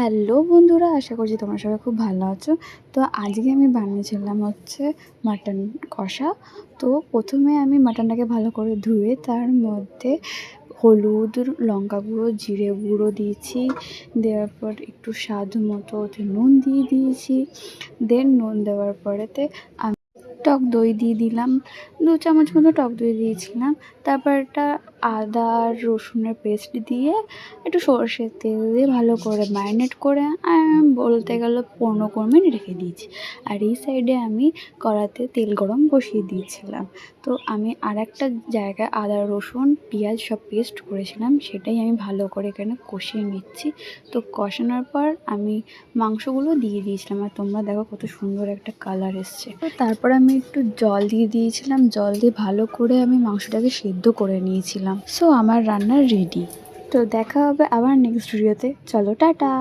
Hello বন্ধুরা, আশা করছি তোমরা সবাই খুব ভালো আছো। তো আজকে আমি বানিয়েছিলাম মাটন কষা। তো প্রথমে আমি মাটনটাকে ভালো করে ধুয়ে তার মধ্যে হলুদ, লঙ্কা গুঁড়ো, জিরে গুঁড়ো দিয়েছি। দেওয়ার পর একটু স্বাদ মতো নুন দিয়ে দিয়েছি। নুন দেওয়ার পরেতে আমি টক দই দিয়ে দিলাম, 2 চামচ মতো টক দই দিয়েছিলাম। তারপর একটা আদা আর রসুনের পেস্ট দিয়ে একটু সরষের তেল দিয়ে ভালো করে ম্যারিনেট করে বলতে গেলে 15-20 মিনিট রেখে দিয়েছি। আর এই সাইডে আমি কড়াতে তেল গরম বসিয়ে দিয়েছিলাম। তো আমি আর একটা জায়গায় আদা রসুন পেঁয়াজ সব পেস্ট করেছিলাম, সেটাই আমি ভালো করে এখানে কষিয়ে নিচ্ছি। তো কষানোর পর আমি মাংসগুলো দিয়ে দিয়েছিলাম, আর তোমরা দেখো কত সুন্দর একটা কালার এসছে। তো তারপর আমি একটু জল দিয়ে দিয়েছিলাম, জল দিয়ে ভালো করে আমি মাংসটাকে সেদ্ধ করে নিয়েছিলাম। সো আমার রান্না রেডি। তো দেখা হবে আবার নেক্সট ভিডিওতে। চলো টাটা।